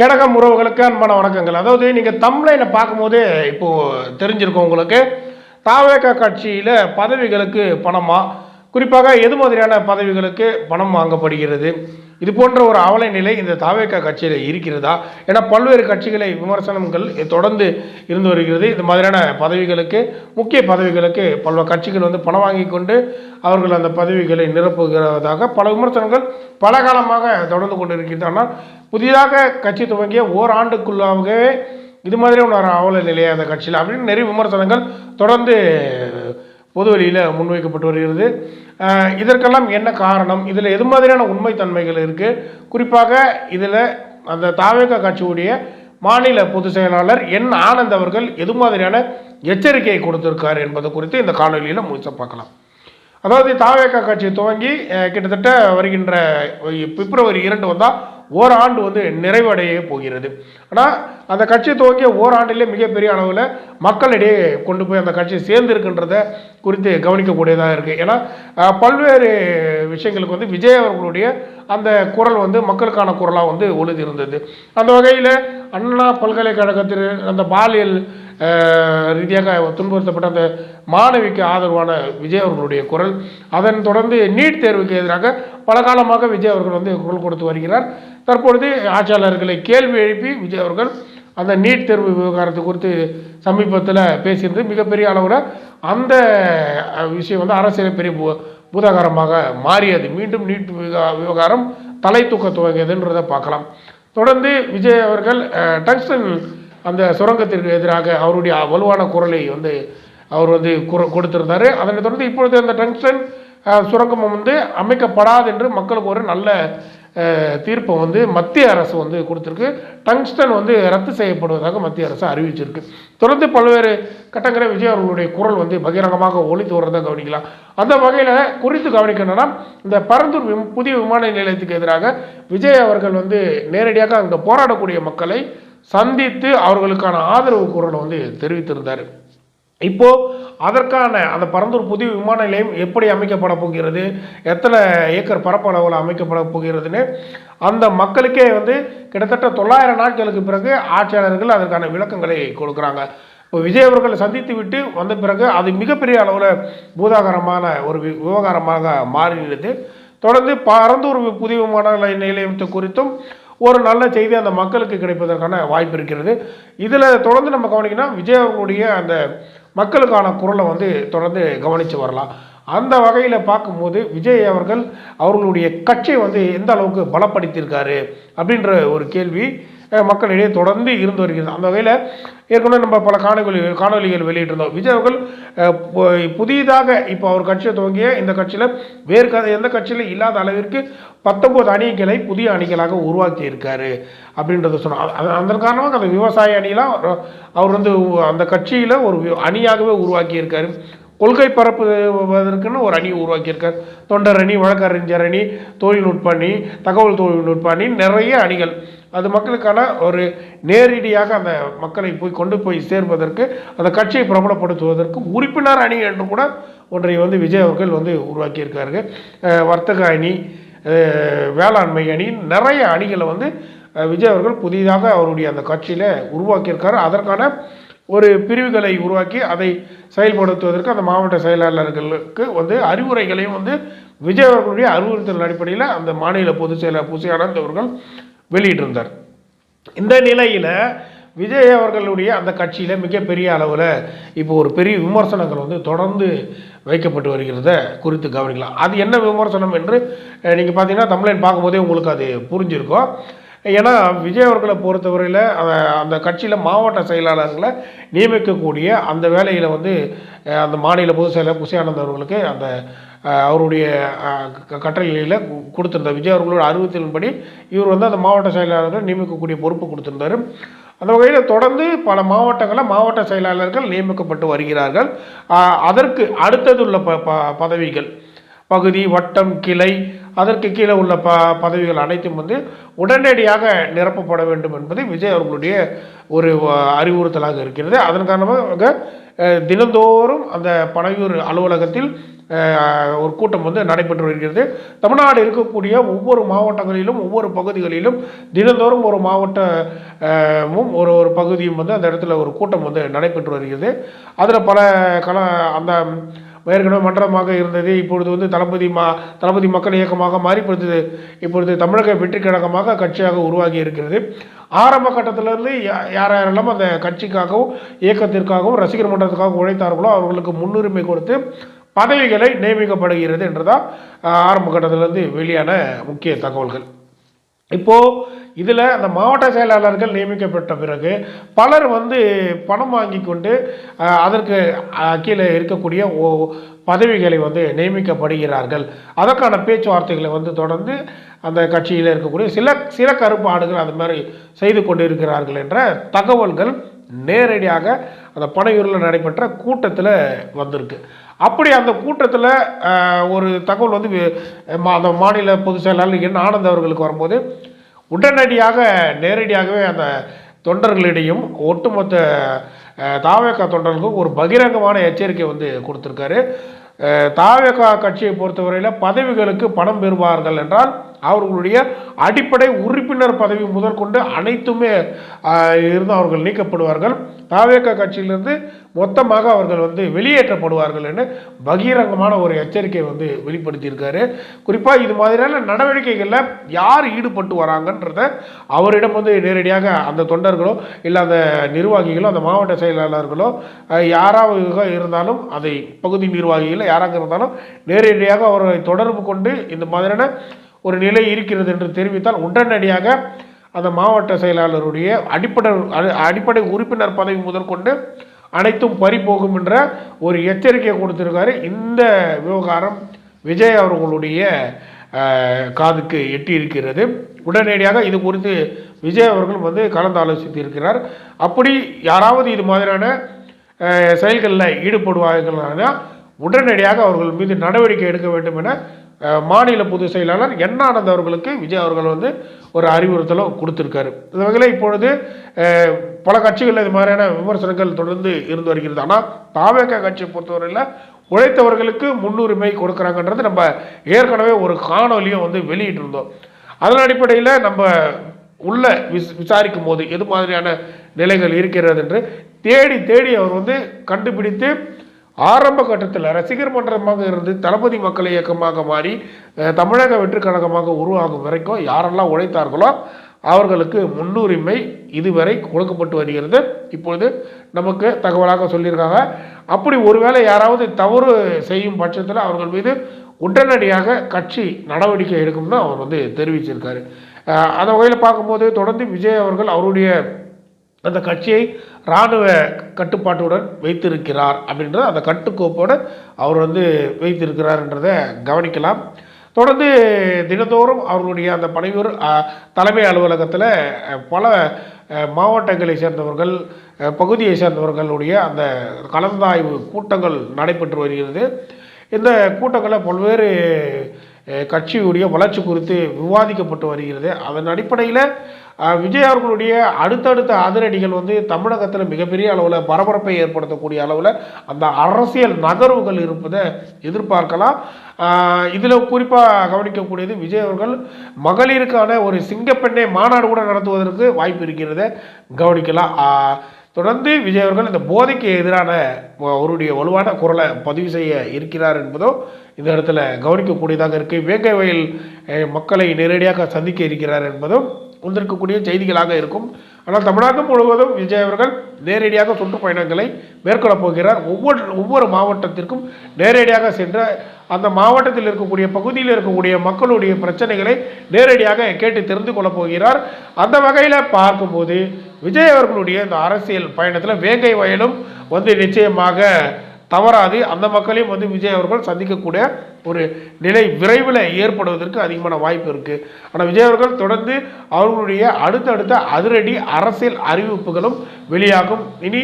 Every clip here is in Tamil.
கடகம் உறவுகளுக்கு அன்பான வணக்கங்கள். அதாவது நீங்கள் தம்ப்லைனை பார்க்கும்போதே இப்போது தெரிஞ்சிருக்கும் உங்களுக்கு. தாவேகா கட்சியில் பதவிகளுக்கு பணமா, குறிப்பாக எது மாதிரியான பதவிகளுக்கு பணம் வாங்கப்படுகிறது, இது போன்ற ஒரு அவல நிலை இந்த தாவேகா கட்சியில் இருக்கிறதா? ஏன்னா பல்வேறு கட்சிகளை விமர்சனங்கள் தொடர்ந்து இருந்து வருகிறது. இந்த மாதிரியான பதவிகளுக்கு, முக்கிய பதவிகளுக்கு பல்வேறு கட்சிகள் பணம் வாங்கி கொண்டு அவர்கள் அந்த பதவிகளை நிரப்புகிறதாக பல விமர்சனங்கள் பல காலமாக தொடர்ந்து கொண்டு இருக்கிறது. ஆனால் புதிதாக கட்சி துவங்கிய ஓராண்டுக்குள்ளாகவே இது மாதிரி ஒரு அவல நிலையாக அந்த கட்சியில் அப்படின்னு நிறைய விமர்சனங்கள் தொடர்ந்து பொதுவெளியில் முன்வைக்கப்பட்டு வருகிறது. இதற்கெல்லாம் என்ன காரணம், இதில் எது மாதிரியான உண்மைத்தன்மைகள் இருக்குது, குறிப்பாக இதில் அந்த தாவேகா கட்சியுடைய மாநில பொதுச் செயலாளர் என் ஆனந்த் அவர்கள் எது மாதிரியான எச்சரிக்கையை கொடுத்திருக்கார் என்பது குறித்து இந்த காணொலியில் முழுசாக பார்க்கலாம். அதாவது தாவேகா கட்சி துவங்கி கிட்டத்தட்ட வருகின்ற பிப்ரவரி 2 வந்தால் ஓராண்டு நிறைவடைய போகிறது. ஆனால் அந்த கட்சி துவங்கிய ஓராண்டிலே மிகப்பெரிய அளவில் மக்களிடையே கொண்டு போய் அந்த கட்சி சேர்ந்துருக்குன்றத குறித்து கவனிக்கக்கூடியதாக இருக்குது. ஏன்னா பல்வேறு விஷயங்களுக்கு விஜய் அவர்களுடைய அந்த குரல் மக்களுக்கான குரலாக ஒழுது இருந்தது. அந்த வகையில் அண்ணா பல்கலைக்கழகத்தில் அந்த பாலியல் ரீதியாக துன்புறுத்தப்பட்ட அந்த மாணவிக்கு ஆதரவான விஜய் அவர்களுடைய குரல், அதன் தொடர்ந்து நீட் தேர்வுக்கு எதிராக பல காலமாக விஜய் அவர்கள் குரல் கொடுத்து வருகிறார். தற்பொழுது ஆட்சியாளர்களை கேள்வி எழுப்பி விஜய் அவர்கள் அந்த நீட் தேர்வு விவகாரத்தை குறித்து சமீபத்தில் பேசியிருந்து மிகப்பெரிய அளவில் அந்த விஷயம் அரசியல் பெரிய பூதாகாரமாக மாறியது. மீண்டும் நீட் விவகாரம் தலை தூக்க துவங்கியதுன்றதை பார்க்கலாம். தொடர்ந்து விஜய் அவர்கள் டங்ஸ்டன் அந்த சுரங்கத்திற்கு எதிராக அவருடைய வலுவான குரலை அவர் கொடுத்திருந்தார். அதனைத் தொடர்ந்து இப்பொழுது அந்த டங்ஸ்டன் சுரங்கம் அமைக்கப்படாது என்று மக்களுக்கு ஒரு நல்ல தீர்ப்பை மத்திய அரசு கொடுத்துருக்கு. டங்ஸ்டன் ரத்து செய்யப்படுவதாக மத்திய அரசு அறிவிச்சிருக்கு. தொடர்ந்து பல்வேறு கட்டங்களில் விஜய் அவர்களுடைய குரல் பகிரங்கமாக ஒலித்து வர்றதை கவனிக்கலாம். அந்த வகையில் குறித்து கவனிக்கணும்னா, இந்த பரந்தூர் புதிய விமான நிலையத்துக்கு எதிராக விஜய் அவர்கள் நேரடியாக அங்கே போராடக்கூடிய மக்களை சந்தித்து அவர்களுக்கான ஆதரவு குரலை தெரிவித்திருந்தார். இப்போது அதற்கான அந்த பரந்தூர் புதிய விமான நிலையம் எப்படி அமைக்கப்பட போகிறது, எத்தனை ஏக்கர் பரப்பளவில் அமைக்கப்பட போகிறதுன்னு அந்த மக்களுக்கே கிட்டத்தட்ட 900 நாட்களுக்கு பிறகு ஆட்சியாளர்கள் அதற்கான விளக்கங்களை கொடுக்குறாங்க. இப்போ விஜய் அவர்களை சந்தித்து விட்டு வந்த பிறகு அது மிகப்பெரிய அளவில் பூதாகரமான ஒரு விவகாரமாக மாறினது. தொடர்ந்து பரந்தூர் புதிய விமான நிலையத்தை குறித்தும் ஒரு நல்ல செய்தி அந்த மக்களுக்கு கிடைப்பதற்கான வாய்ப்பு இருக்கிறது. இதில் தொடர்ந்து நம்ம கவனிக்கணும், விஜய் அவர்களுடைய அந்த மக்களுக்கான குரலை தொடர்ந்து கவனித்து வரலாம். அந்த வகையில் பார்க்கும்போது விஜய் அவர்கள் அவர்களுடைய கட்சியை எந்த அளவுக்கு பலப்படுத்தியிருக்காரு அப்படின்ற ஒரு கேள்வி மக்களிடையே தொடர்ந்து இருந்து வருகிறது. அந்த வகையில் ஏற்கனவே நம்ம பல காணொலிகள் வெளியிட்டிருந்தோம். விஜய் அவர்கள் புதிதாக இப்போ அவர் கட்சியை துவங்கிய இந்த கட்சியில் வேறு எந்த கட்சியில் இல்லாத அளவிற்கு 19 அணிகளை புதிய அணிகளாக உருவாக்கி இருக்காரு அப்படின்றத சொன்னார். அதன் காரணமாக அந்த விவசாய அணியெலாம் அவர் அந்த கட்சியில் ஒரு அணியாகவே உருவாக்கி இருக்காரு. கொள்கை பரப்புவதற்குன்னு ஒரு அணி உருவாக்கியிருக்கார். தொண்டர் அணி, வழக்கறிஞர் அணி, தொழில்நுட்ப அணி, தகவல் தொழில்நுட்ப அணி, நிறைய அணிகள். அது மக்களுக்கான ஒரு நேரடியாக அந்த மக்களை கொண்டு போய் சேர்வதற்கு, அந்த கட்சியை பிரபலப்படுத்துவதற்கு உறுப்பினர் அணி என்று கூட ஒன்றை விஜய் அவர்கள் உருவாக்கியிருக்காரு. வர்த்தக அணி, வேளாண்மை அணி, நிறைய அணிகளை விஜய் அவர்கள் புதிதாக அவருடைய அந்த கட்சியில் உருவாக்கியிருக்காரு. அதற்கான ஒரு பிரிவுகளை உருவாக்கி அதை செயல்படுத்துவதற்கு அந்த மாவட்ட செயலாளர்களுக்கு அறிவுரைகளையும் விஜய் அவர்களுடைய அறிவுறுத்தல் அடிப்படையில் அந்த மாநில பொதுச் செயலாளர் புசி ஆனந்த் அவர்கள் வெளியிட்டிருந்தார். இந்த நிலையில் விஜய் அவர்களுடைய அந்த கட்சியில் மிகப்பெரிய அளவில் இப்போ ஒரு பெரிய விமர்சனங்கள் தொடர்ந்து வைக்கப்பட்டு வருகிறத குறித்து கவனிக்கலாம். அது என்ன விமர்சனம் என்று நீங்கள் பார்த்தீங்கன்னா தம்ப்லைன் பார்க்கும்போதே உங்களுக்கு அது புரிஞ்சிருக்கும். ஏன்னா விஜய் அவர்களை பொறுத்தவரையில் அந்த கட்சியில் மாவட்ட செயலாளர்களை நியமிக்கக்கூடிய அந்த வேலையில் அந்த மாநில பொதுச் செயலாளர் புசி ஆனந்த் அவர்களுக்கு அந்த அவருடைய கட்டளையில் கொடுத்துருந்தார். விஜய் அவர்களோட அறிவுறுத்தலின்படி இவர் அந்த மாவட்ட செயலாளர்கள் நியமிக்கக்கூடிய பொறுப்பு கொடுத்துருந்தார். அந்த வகையில் தொடர்ந்து பல மாவட்டங்களில் மாவட்ட செயலாளர்கள் நியமிக்கப்பட்டு வருகிறார்கள். அதற்கு அடுத்தது உள்ள பதவிகள் பகுதி, வட்டம், கிளை, அதற்கு கீழே உள்ள பதவிகள் அனைத்தும் வந்து உடனடியாக நிரப்பப்பட வேண்டும் என்பது விஜய் அவர்களுடைய ஒரு அறிவுறுத்தலாக இருக்கிறது. அதன் காரணமாக தினந்தோறும் அந்த பனையூர் அலுவலகத்தில் ஒரு கூட்டம் வந்து நடைபெற்று வருகிறது. தமிழ்நாடு இருக்கக்கூடிய ஒவ்வொரு மாவட்டங்களிலும் ஒவ்வொரு பகுதிகளிலும் தினந்தோறும் ஒரு மாவட்டமும் ஒரு பகுதியும் வந்து அந்த இடத்துல ஒரு கூட்டம் வந்து நடைபெற்று வருகிறது. அதில் பல அந்த ஏற்கனவே மன்றமாக இருந்தது, இப்பொழுது வந்து தளபதி மக்கள் இயக்கமாக மாறிப்படுத்தது, இப்பொழுது தமிழக வெற்றி கழகமாக கட்சியாக உருவாகி இருக்கிறது. ஆரம்ப கட்டத்திலிருந்து யாரெல்லாம் அந்த கட்சிக்காகவும் இயக்கத்திற்காகவும் ரசிகர் மன்றத்துக்காகவும் உழைத்தார்களோ அவர்களுக்கு முன்னுரிமை கொடுத்து பதவிகளை நியமிக்கப்படுகிறது என்றுதான் ஆரம்ப கட்டத்திலிருந்து வெளியான முக்கிய தகவல்கள். இப்போது இதில் அந்த மாவட்ட செயலாளர்கள் நியமிக்கப்பட்ட பிறகு பலர் வந்து பணம் வாங்கி கொண்டு அதற்கு கீழே இருக்கக்கூடிய பதவிகளை வந்து நியமிக்கப்படுகிறார்கள். அதற்கான பேச்சுவார்த்தைகளை வந்து தொடர்ந்து அந்த கட்சியில் இருக்கக்கூடிய சில கருப்பாடுகள் அது மாதிரி செய்து கொண்டு இருக்கிறார்கள் என்ற தகவல்கள் நேரடியாக அந்த பனையூரில் நடைபெற்ற கூட்டத்தில் வந்திருக்கு. அப்படி அந்த கூட்டத்தில் ஒரு தகவல் வந்து அந்த மாநில பொதுச் செயலாளர் என் ஆனந்த் அவர்களுக்கு வரும்போது உடனடியாக நேரடியாகவே அந்த தொண்டர்களிடையும் ஒட்டுமொத்த தாவேகா தொண்டர்களுக்கும் ஒரு பகிரங்கமான எச்சரிக்கை வந்து கொடுத்துருக்காரு. தாவேகா கட்சியை பொறுத்தவரையில் பதவிகளுக்கு பணம் பெறுவார்கள் என்றால் அவர்களுடைய அடிப்படை உறுப்பினர் பதவி முதற்கொண்டு அனைத்துமே இருந்து அவர்கள் நீக்கப்படுவார்கள். தாவேகா கட்சியிலிருந்து மொத்தமாக அவர்கள் வந்து வெளியேற்றப்படுவார்கள் என்று பகிரங்கமான ஒரு எச்சரிக்கை வந்து வெளிப்படுத்தியிருக்காரு. குறிப்பாக இது மாதிரியான நடவடிக்கைகளில் யார் ஈடுபட்டு வராங்கன்றத அவரிடம் வந்து நேரடியாக அந்த தொண்டர்களோ இல்லை அந்த நிர்வாகிகளோ அந்த மாவட்ட செயலாளர்களோ யாராக இருந்தாலும் அதை பகுதி நிர்வாகிகளோ யாராக இருந்தாலும் நேரடியாக அவரை தொடர்பு கொண்டு இந்த மாதிரியான ஒரு நிலை இருக்கிறது என்று தெரிவித்தால் உடனடியாக அந்த மாவட்ட செயலாளருடைய அடிப்படை உறுப்பினர் பதவி முதற்கொண்டு அனைத்தும் பறிபோகும் என்ற ஒரு எச்சரிக்கையை கொடுத்திருக்காரு. இந்த விவகாரம் விஜய் அவர்களுடைய காதுக்கு எட்டி இருக்கிறது. உடனடியாக இது குறித்து விஜய் அவர்கள் வந்து கலந்து ஆலோசித்து இருக்கிறார். அப்படி யாராவது இது மாதிரியான செயல்களில் ஈடுபடுவார்கள்னா உடனடியாக அவர்கள் மீது நடவடிக்கை எடுக்க வேண்டும் என மாநில பொதுச் செயலாளர் என் ஆனந்த் அவர்களுக்கு விஜய் அவர்கள் வந்து ஒரு அறிவுறுத்தலும் கொடுத்திருக்காரு. இந்த வகையில் இப்பொழுது பல கட்சிகளில் இது மாதிரியான விமர்சனங்கள் தொடர்ந்து இருந்து வருகிறது. ஆனால் தாவேகா கட்சியை பொறுத்தவரையில் உழைத்தவர்களுக்கு முன்னுரிமை கொடுக்குறாங்கன்றது நம்ம ஏற்கனவே ஒரு காணொலியும் வந்து வெளியிட்டிருந்தோம். அதன் அடிப்படையில் நம்ம உள்ள விசாரிக்கும் போது எது மாதிரியான நிலைகள் இருக்கிறது என்று தேடி அவர் வந்து கண்டுபிடித்து ஆரம்ப கட்டத்தில் ரசிகர் மன்றமாக இருந்து தளபதி மக்கள் இயக்கமாக மாறி தமிழக வெற்றி கழகமாக உருவாகும் வரைக்கும் யாரெல்லாம் உழைத்தார்களோ அவர்களுக்கு முன்னுரிமை இதுவரை கொடுக்கப்பட்டு வருகிறது. இப்பொழுது நமக்கு தகவலாக சொல்லியிருக்காங்க. அப்படி ஒருவேளை யாராவது தவறு செய்யும் பட்சத்தில் அவர்கள் மீது உடனடியாக கட்சி நடவடிக்கை எடுக்கும்னு அவர் வந்து தெரிவிச்சிருக்காரு. அந்த வகையில் பார்க்கும்போது தொடர்ந்து விஜய் அவர்கள் அவருடைய அந்த கட்சியை இராணுவ கட்டுப்பாட்டுடன் வைத்திருக்கிறார் அப்படின்றது அந்த கட்டுக்கோப்போடு அவர் வந்து வைத்திருக்கிறார்ன்றதை கவனிக்கலாம். தொடர்ந்து தினந்தோறும் அவர்களுடைய அந்த பனையூர் தலைமை அலுவலகத்தில் பல மாவட்டங்களை சேர்ந்தவர்கள் பகுதியை சேர்ந்தவர்களுடைய அந்த கலந்தாய்வு கூட்டங்கள் நடைபெற்று வருகிறது. இந்த கூட்டங்களில் பல்வேறு கட்சியுடைய வளர்ச்சி குறித்து விவாதிக்கப்பட்டு வருகிறது. அதன் அடிப்படையில் விஜய் அவர்களுடைய அடுத்தடுத்த அதிரடிகள் வந்து தமிழகத்தில் மிகப்பெரிய அளவில் பரபரப்பை ஏற்படுத்தக்கூடிய அளவில் அந்த அரசியல் நகர்வுகள் இருப்பதை எதிர்பார்க்கலாம். இதில் குறிப்பாக கவனிக்கக்கூடியது விஜய் அவர்கள் மகளிருக்கான ஒரு சிங்கப்பெண்ணை மாநாடு கூட நடத்துவதற்கு வாய்ப்பு இருக்கிறத கவனிக்கலாம். தொடர்ந்து விஜய் அவர்கள் இந்த போதைக்கு எதிரான அவருடைய வலுவான குரலை பதிவு செய்ய இருக்கிறார் என்பதோ இந்த இடத்துல கவனிக்கக்கூடியதாக இருக்குது. வேங்கை வயல் மக்களை நேரடியாக சந்திக்க இருக்கிறார் என்பதும் வந்திருக்கக்கூடிய செய்திகளாக இருக்கும். ஆனால் தமிழகம் முழுவதும் விஜய் அவர்கள் நேரடியாக சுற்றுப்பயணங்களை மேற்கொள்ளப் போகிறார். ஒவ்வொரு மாவட்டத்திற்கும் நேரடியாக சென்று அந்த மாவட்டத்தில் இருக்கக்கூடிய பகுதியில் இருக்கக்கூடிய மக்களுடைய பிரச்சனைகளை நேரடியாக கேட்டு தெரிந்து கொள்ளப் போகிறார். அந்த வகையில் பார்க்கும்போது விஜய் அவர்களுடைய இந்த அரசியல் பயணத்தில் வேங்கை வயலும் வந்து நிச்சயமாக தவறாது. அந்த மக்களையும் வந்து விஜய் அவர்கள் சந்திக்கக்கூடிய ஒரு நிலை விரைவில் ஏற்படுவதற்கு அதிகமான வாய்ப்பு இருக்குது. ஆனால் விஜய் அவர்கள் தொடர்ந்து அவர்களுடைய அடுத்தடுத்த அதிரடி அரசியல் அறிவிப்புகளும் வெளியாகும். இனி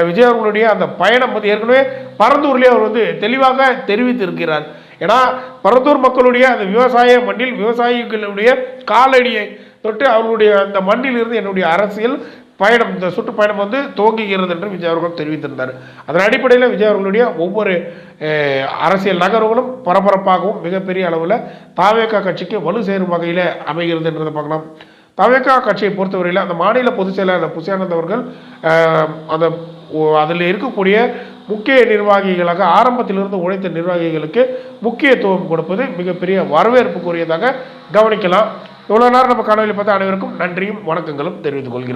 விஜய் அவர்களுடைய அந்த பயணம் வந்து ஏற்கனவே பரந்தூர்லேயே அவர் வந்து தெளிவாக தெரிவித்திருக்கிறார். ஏன்னா பரந்தூர் மக்களுடைய அந்த விவசாய மண்ணில் விவசாயிகளுடைய காலடியை தொட்டு அவர்களுடைய அந்த மண்ணில் இருந்து என்னுடைய அரசியல் பயணம், இந்த சுற்றுப்பயணம் வந்து துவங்குகிறது என்று விஜய் அவர்கள் தெரிவித்திருந்தார். அதன் அடிப்படையில் விஜய் அவர்களுடைய ஒவ்வொரு அரசியல் நகர்வுகளும் பரபரப்பாகவும் மிகப்பெரிய அளவில் தாவேகா கட்சிக்கு வலு சேரும் வகையில் அமைகிறது என்றதை பார்க்கலாம். தாவேகா கட்சியை பொறுத்தவரையில் அந்த மாநில பொதுச் செயலாளர் புசியானந்த் அவர்கள் அந்த அதில் இருக்கக்கூடிய முக்கிய நிர்வாகிகளாக ஆரம்பத்திலிருந்து உழைத்த நிர்வாகிகளுக்கு முக்கியத்துவம் கொடுப்பது மிகப்பெரிய வரவேற்புக்குரியதாக கவனிக்கலாம். இவ்வளோ நேரம் நம்ம காணொலி பார்த்து அனைவருக்கும் நன்றியும் வணக்கங்களும் தெரிவித்துக் கொள்கிறோம்.